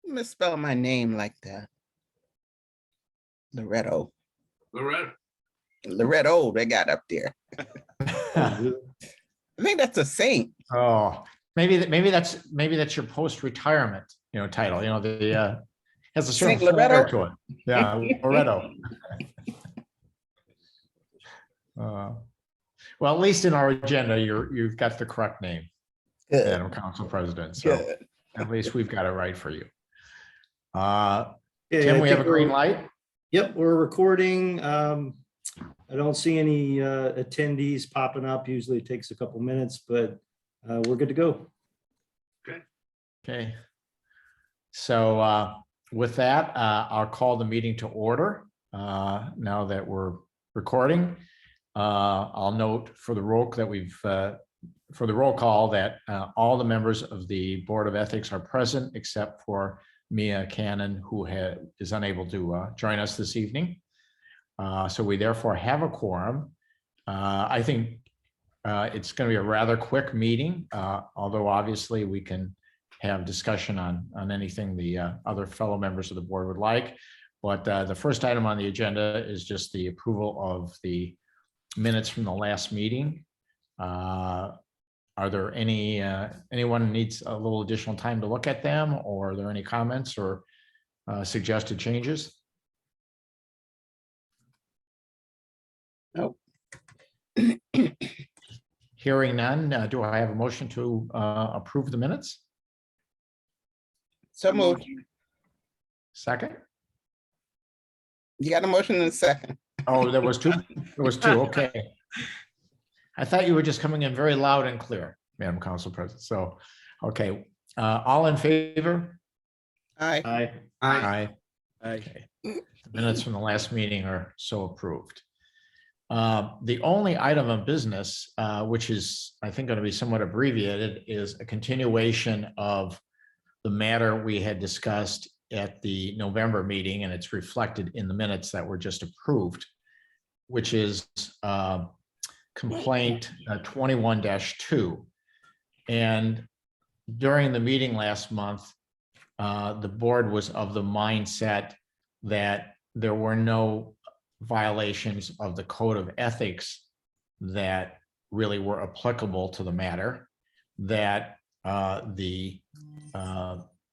Misspell my name like that. Loretto. Loretto, they got up there. I think that's a saint. Oh, maybe that's your post-retirement, title, the has a certain Saint flair Loretto? to it. Yeah, Loretto. Well, at least in our agenda, you've got the correct name, Good. Madam Council President. So Good. at least we've got it right for you. Yeah, Tim, I we have a think green we're- light. Yep, we're recording. I don't see any attendees popping up. Usually it takes a couple minutes, but we're good to go. Okay. So with that, I'll call the meeting to order. Now that we're recording, I'll note for the roll call that all the members of the Board of Ethics are present except for Mia Cannon, who is unable to join us this evening. So we therefore have a quorum. I think it's going to be a rather quick meeting, although obviously we can have discussion on anything the other fellow members of the board would like. But the first item on the agenda is just the approval of the minutes from the last meeting. Are there anyone needs a little additional time to look at them, or are there any comments or suggested changes? Nope. Hearing none, do I have a motion to approve the minutes? So moved. Second? You got a motion in a second. Oh, there was two. There was two. Okay. I thought you were just coming in very loud and clear, Madam Council President. So, okay. All in favor? Aye. Aye. Aye. Okay. The minutes from the last meeting are so approved. The only item of business, which is, I think, going to be somewhat abbreviated, is a continuation of the matter we had discussed at the November meeting, and it's reflected in the minutes that were just approved, which is complaint 21-2. And during the meeting last month, the board was of the mindset that there were no violations of the code of ethics that really were applicable to the matter, that the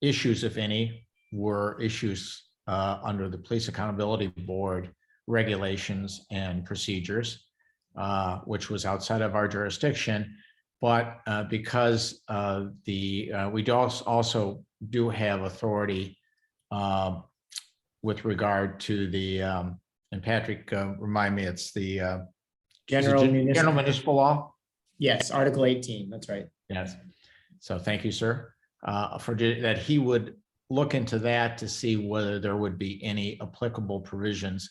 issues, if any, were issues under the Police Accountability Board regulations and procedures, which was outside of our jurisdiction. But because we also do have authority with regard to the, and Patrick, remind me, it's the General municipal law? Yes, Article 18, that's right. Yes. So thank you, sir, for that. He would look into that to see whether there would be any applicable provisions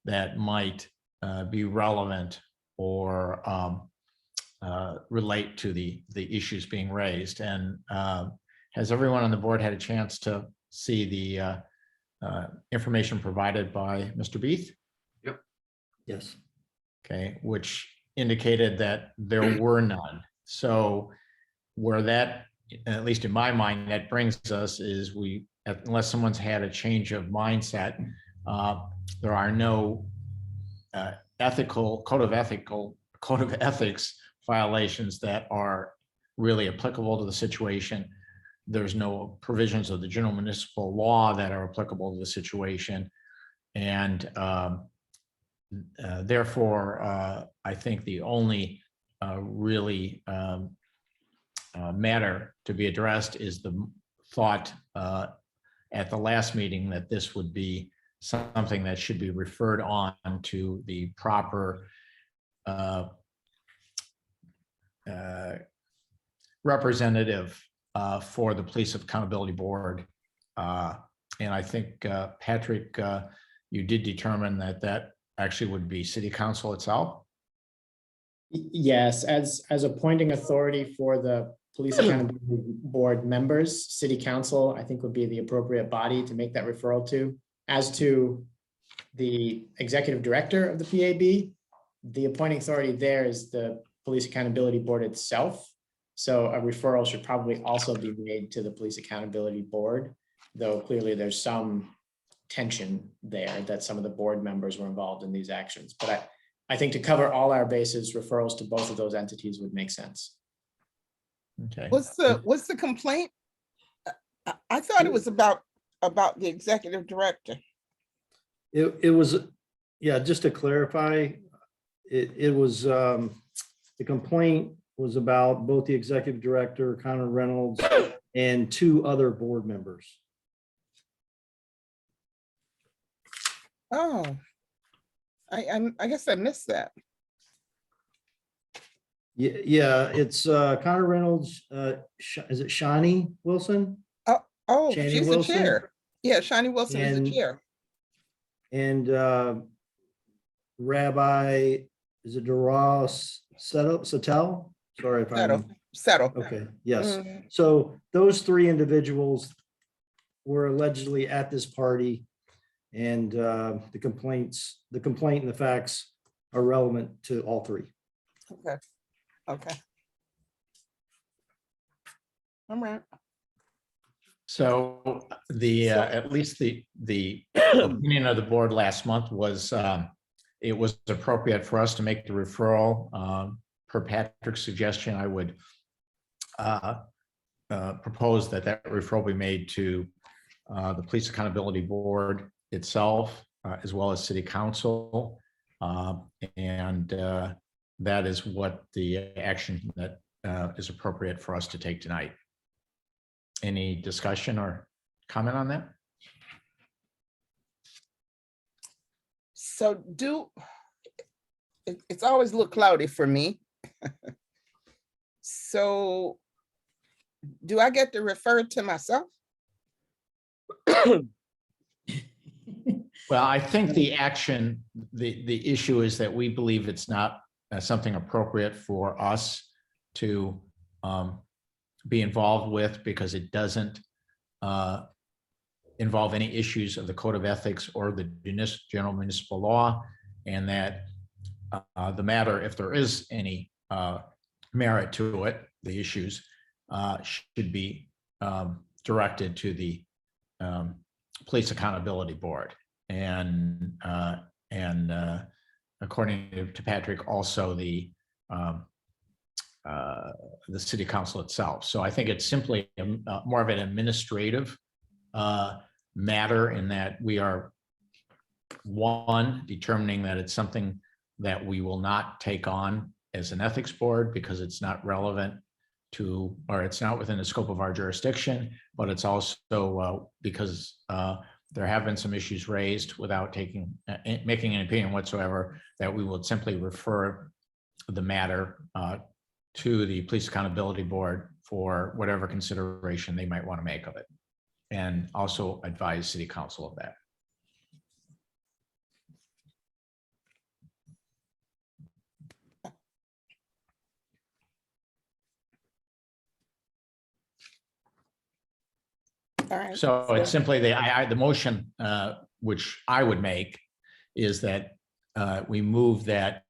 that might be relevant or relate to the issues being raised. And has everyone on the board had a chance to see the information provided by Mr. Beath? Yep. Yes. Okay, which indicated that there were none. So where that, at least in my mind, that brings us is unless someone's had a change of mindset, there are no code of ethics violations that are really applicable to the situation. There's no provisions of the general municipal law that are applicable to the situation. And therefore, I think the only really matter to be addressed is the thought at the last meeting that this would be something that should be referred on to the proper representative for the Police Accountability Board. And I think, Patrick, you did determine that actually would be City Council itself. Yes, as appointing authority for the Police Accountability Board members, City Council, I think, would be the appropriate body to make that referral to. As to the executive director of the PAB, the appointing authority there is the Police Accountability Board itself. So a referral should probably also be made to the Police Accountability Board. though clearly there's some tension there that some of the board members were involved in these actions. But I think to cover all our bases, referrals to both of those entities would make sense. Okay. What's the complaint? I thought it was about the executive director. It was, yeah, just to clarify, it was, the complaint was about both the executive director, Connor Reynolds, and 2 other board members. Oh, I guess I missed that. Yeah, it's Connor Reynolds, is it Shawnee Wilson? Oh, Shani she's the Wilson? chair. Yeah, Shani Wilson is the And- chair. And Rabbi, is it Daras Satel? Sorry if Settle, I'm, settle. okay, yes. Mhm. So those 3 individuals were allegedly at this party, and the complaint and the facts are relevant to all 3. Okay, okay. All right. So the, So- at least the opinion of the board last month was, it was appropriate for us to make the referral. Per Patrick's suggestion, I would propose that referral be made to the Police Accountability Board itself, as well as City Council. And that is what the action that is appropriate for us to take tonight. Any discussion or comment on that? So it's always a little cloudy for me. So do I get to refer to myself? Well, I think the action, the issue is that we believe it's not something appropriate for us to be involved with, because it doesn't involve any issues of the Code of Ethics or the general municipal law, and that the matter, if there is any merit to it, the issues should be directed to the Police Accountability Board. And according to Patrick, also the City Council itself. So I think it's simply more of an administrative matter, in that we are, one, determining that it's something that we will not take on as an ethics board because it's not relevant to, or it's not within the scope of our jurisdiction, but it's also because there have been some issues raised without making an opinion whatsoever, that we will simply refer the matter to the Police Accountability Board for whatever consideration they might want to make of it, and also advise City Council of that. All right. So it's simply the motion, which I would make, is that we move that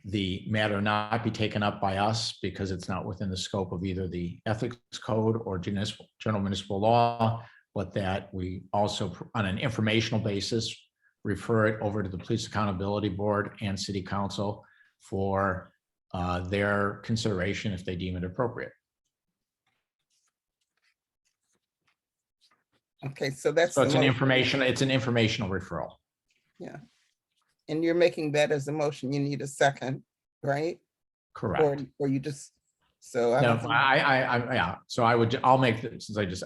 the matter not be taken up by us because it's not within the scope of either the ethics code or general municipal law, but that we also, on an informational basis, refer it over to the Police Accountability Board and City Council for their consideration if they deem it appropriate. Okay, so that's. So the it's an motion. it's an informational referral. Yeah. And you're making that as a motion. You need a second, right? Correct. Or you just, so. No, don't- yeah, so I'll make,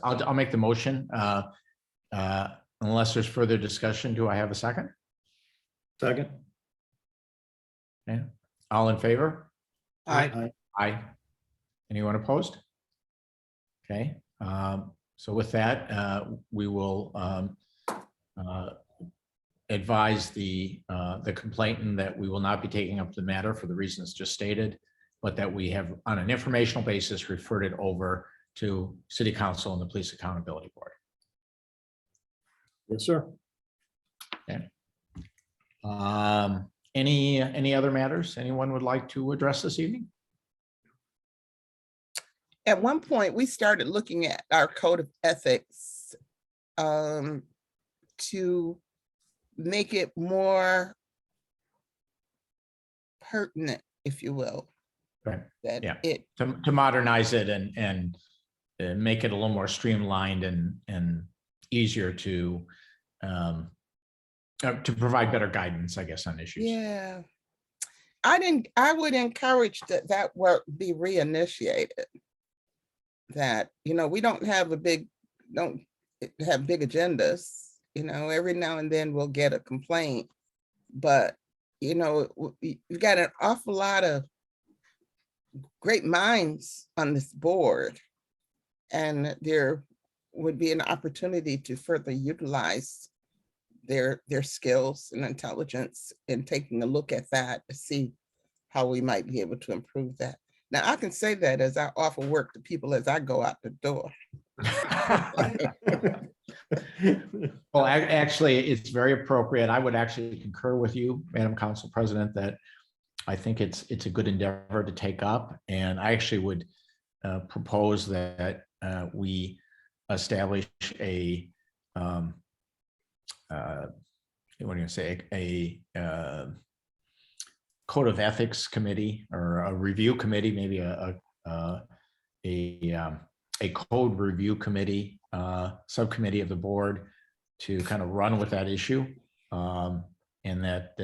I'll make the motion. Unless there's further discussion, do I have a second? Second? Okay, all in favor? Aye. Aye. Anyone opposed? Okay, so with that, we will advise the complainant that we will not be taking up the matter for the reasons just stated, but that we have, on an informational basis, referred it over to City Council and the Police Accountability Board. Yes, sir. Any other matters anyone would like to address this evening? at one point, we started looking at our code of ethics to make it more pertinent, if you will. Right. That Yeah. it, To modernize it and make it a little more streamlined and easier to provide better guidance, I guess, on issues. yeah. I would encourage that work be reinitiated. That, we don't have big agendas, every now and then we'll get a complaint, but you've got an awful lot of great minds on this board, and there would be an opportunity to further utilize their skills and intelligence in taking a look at that to see how we might be able to improve that. Now, I can say that as I offer work to people as I go out the door. Well, actually, it's very appropriate. I would actually concur with you, Madam Council President, that I think it's a good endeavor to take up. And I actually would propose that we establish a what do you say, a code of ethics committee or a review committee, maybe a code review committee, subcommittee of the board to kind of run with that issue. And that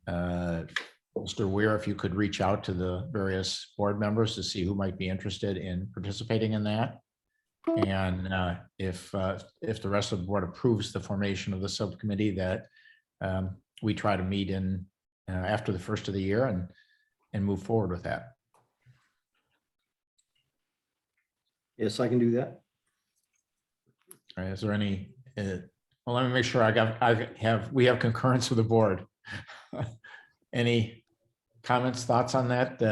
Mr. Weir, if you could reach out to the various board members to see who might be interested in participating in that. And if the rest of the board approves the formation of the subcommittee, that we try to meet in after the first of the year and move forward with that. Yes, I can do that. All right, is there any, well, let me make sure we have concurrence with the board. Any comments, thoughts on that?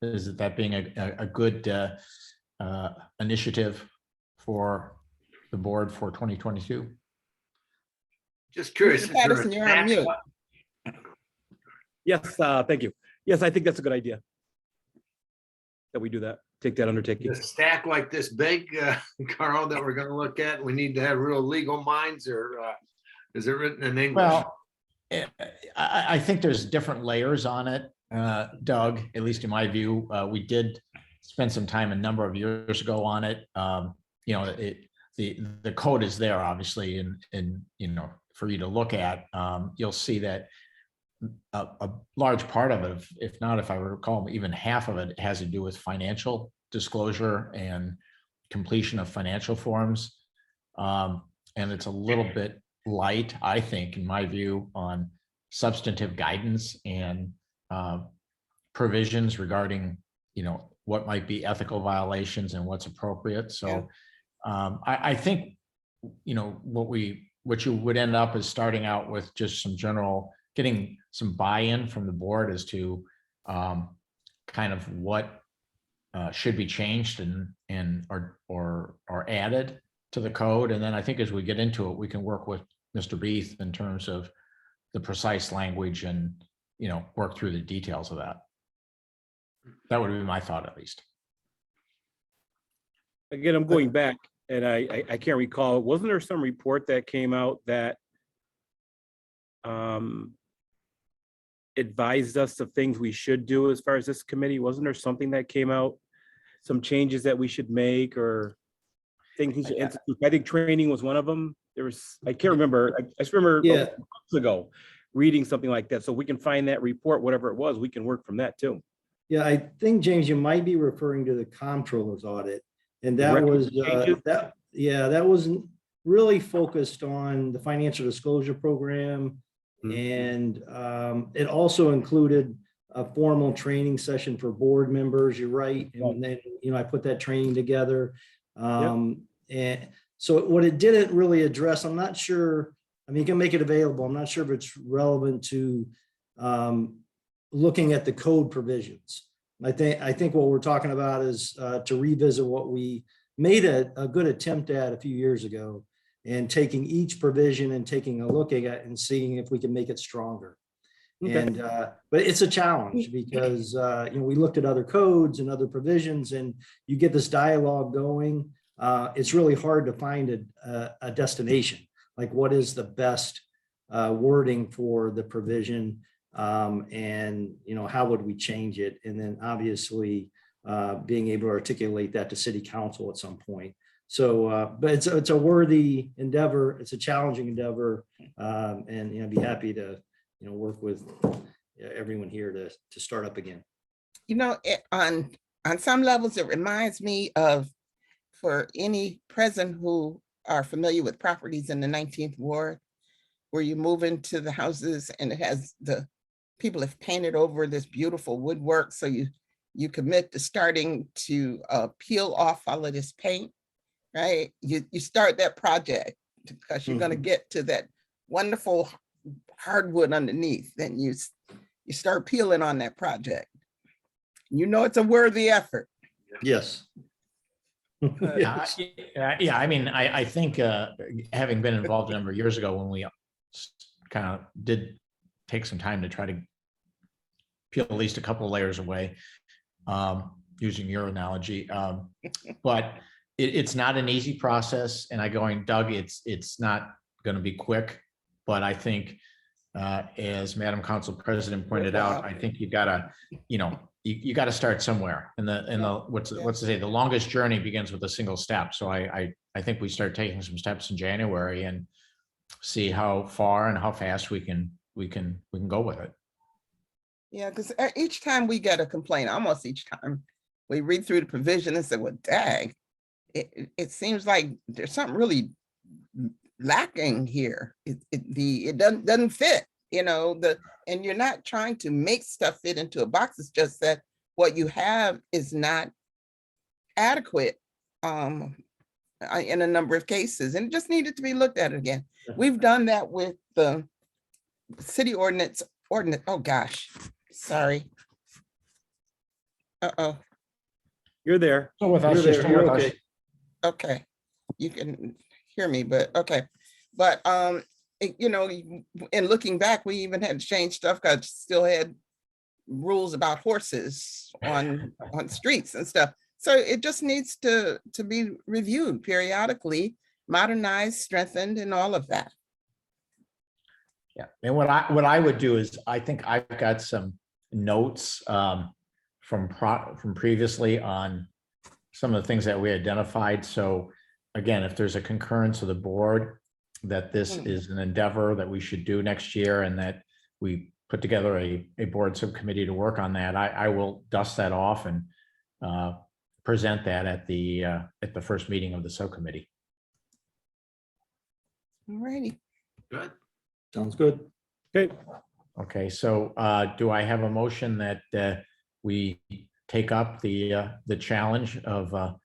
Is it that being a good initiative for the board for 2022? Just curious. Mr. Patterson, you're on mute. Yes, thank you. Yes, I think that's a good idea. That we do that, take that undertaking. A stack like this big, Carl, that we're gonna look at, we need to have real legal minds, or is it written in English? Well, I think there's different layers on it, Doug, at least in my view. We did spend some time a number of years ago on it. The code is there, obviously, and for you to look at. You'll see that a large part of it, if not, if I recall, even half of it has to do with financial disclosure and completion of financial forms. And it's a little bit light, I think, in my view, on substantive guidance and provisions regarding, what might be ethical violations and what's appropriate. So I think, what you would end up is starting out with just some general, getting some buy-in from the board as to kind of what should be changed or added to the code. And then I think as we get into it, we can work with Mr. Beath in terms of the precise language and, work through the details of that. That would be my thought, at least. Again, I'm going back and I can't recall, wasn't there some report that came out that advised us of things we should do as far as this committee? Wasn't there something that came out, some changes that we should make or things we should institute? I think training was one of them. There was, I can't remember. I just remember months ago reading something like that. So we can find that report, whatever it was, we can work from that too. Yeah, I think, James, you might be referring to the comptroller's audit. And that was, that wasn't really focused on the financial disclosure program. And it also included a formal training session for board members. You're right. And then, I put that training together. And so what it didn't really address, I'm not sure, you can make it available. I'm not sure if it's relevant to looking at the code provisions. I think what we're talking about is to revisit what we made a good attempt at a few years ago, and taking each provision and taking a look at it and seeing if we can make it stronger. And, but it's a challenge because, we looked at other codes and other provisions and you get this dialogue going. It's really hard to find a destination. Like what is the best wording for the provision? And, how would we change it? And then obviously being able to articulate that to city council at some point. So, but it's a worthy endeavor. It's a challenging endeavor. And, I'd be happy to, work with everyone here to start up again. On some levels, it reminds me of, for any present who are familiar with properties in the 19th Ward, where you move into the houses and it has people have painted over this beautiful woodwork. So you commit to starting to peel off all of this paint, right? You start that project because you're going to get to that wonderful hardwood underneath. Then you start peeling on that project. It's a worthy effort. Yes. Yes. Yeah, I mean, I think having been involved a number of years ago when we kind of did take some time to try to peel at least a couple of layers away, using your analogy. But it's not an easy process. And Doug, it's not going to be quick. But I think, as Madam Council President pointed out, I think you gotta, you gotta start somewhere. And what's to say, the longest journey begins with a single step. So I think we start taking some steps in January and see how far and how fast we can go with it. Yeah, because each time we get a complaint, almost each time we read through the provision and say, well, dang, it seems like there's something really lacking here. It doesn't fit, and you're not trying to make stuff fit into a box. It's just that what you have is not adequate in a number of cases, and it just needed to be looked at again. We've done that with the city ordinance. Oh gosh, sorry. Uh-oh. You're there. So with us, You're just there, you're with us. okay. Okay, you can hear me, but okay. But in looking back, we even had to change stuff because still had rules about horses on streets and stuff. So it just needs to be reviewed periodically, modernized, strengthened, and all of that. Yeah, and what I would do is, I think I've got some notes from previously on some of the things that we identified. So again, if there's a concurrence of the board that this is an endeavor that we should do next year and that we put together a board subcommittee to work on that, I will dust that off and present that at the first meeting of the subcommittee. All righty. Good. Sounds good. Okay. Okay, so do I have a motion that we take up the challenge of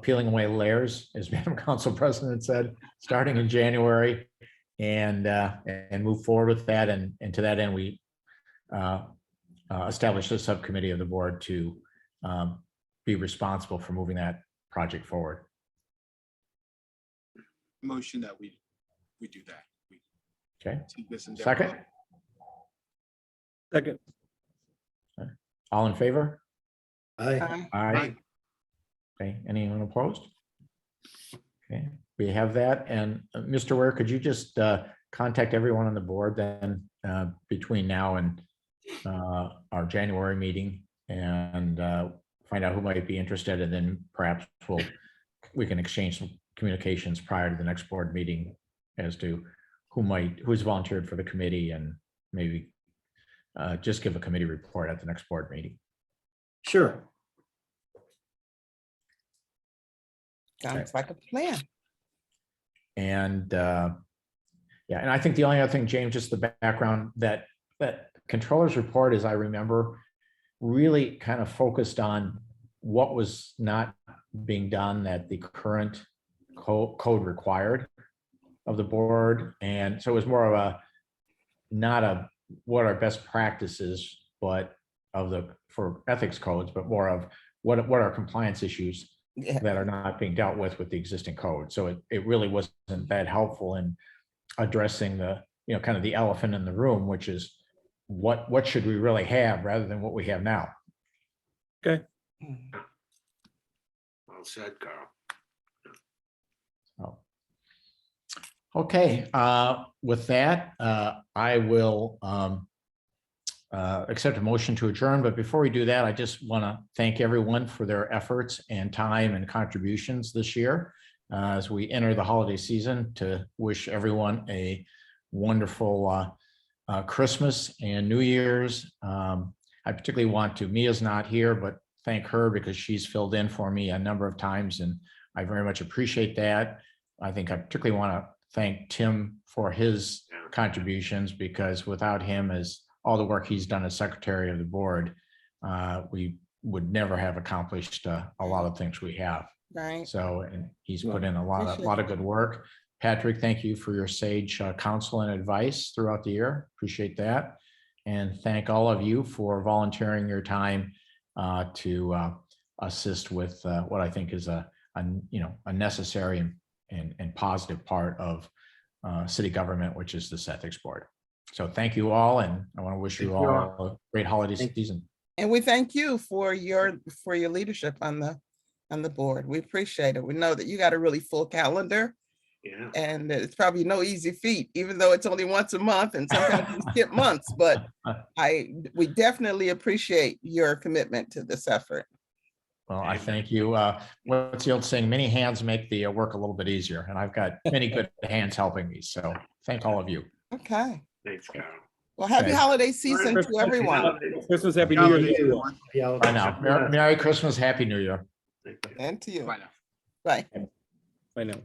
peeling away layers, as Madam Council President said, starting in January, and move forward with that. And to that end, we establish a subcommittee of the board to be responsible for moving that project forward. Motion that we do that. We Okay, take this endeavor second, on. Second. all in favor? Aye. Aye. Okay, anyone opposed? Okay, we have that. And Mr. Ware, could you just contact everyone on the board then between now and our January meeting and find out who might be interested, and then perhaps we can exchange some communications prior to the next board meeting as to who's volunteered for the committee, and maybe just give a committee report at the next board meeting. Sure. Sounds like a plan. And yeah, and I think the only other thing, James, just the background, that controller's report, as I remember, really kind of focused on what was not being done that the current code required of the board. And so it was more of not what are best practices, but for ethics codes, but more of what are compliance issues Yeah. that are not being dealt with the existing code. So it really wasn't that helpful in addressing kind of the elephant in the room, which is what should we really have rather than what we have now. Well said, Carl. So, okay, with that, I will accept a motion to adjourn, but before we do that, I just want to thank everyone for their efforts and time and contributions this year as we enter the holiday season, to wish everyone a wonderful Christmas and New Year's. I particularly want to, Mia's not here, but thank her because she's filled in for me a number of times, and I very much appreciate that. I think I particularly want to thank Tim for his contributions, because without him, as all the work he's done as secretary of the board, we would never have accomplished a lot of things we have. Right. So, and he's put in a lot Appreciate of good work. Patrick, thank you for your sage counsel and advice throughout the year. Appreciate that. And thank all of you for volunteering your time to assist with what I think is a necessary and positive part of city government, which is this ethics board. So thank you all, and I want to wish you Thank you all a great holiday season. And we thank you for your leadership on the board. We appreciate it. We know that you got a really full calendar, Yeah. and it's probably no easy feat, even though it's only once a month and sometimes you skip months, but we definitely appreciate your commitment to this effort. Well, I thank you. What's the old saying? Many hands make the work a little bit easier, and I've got many good hands helping me. So thank all of you. Okay. Thanks, Carl. Well, happy Okay. holiday season to everyone Christmas, Happy New Year. to you. Yeah. Bye now. Merry Christmas, Happy New Year. Thank you. and to you. Bye now. Bye. Bye now.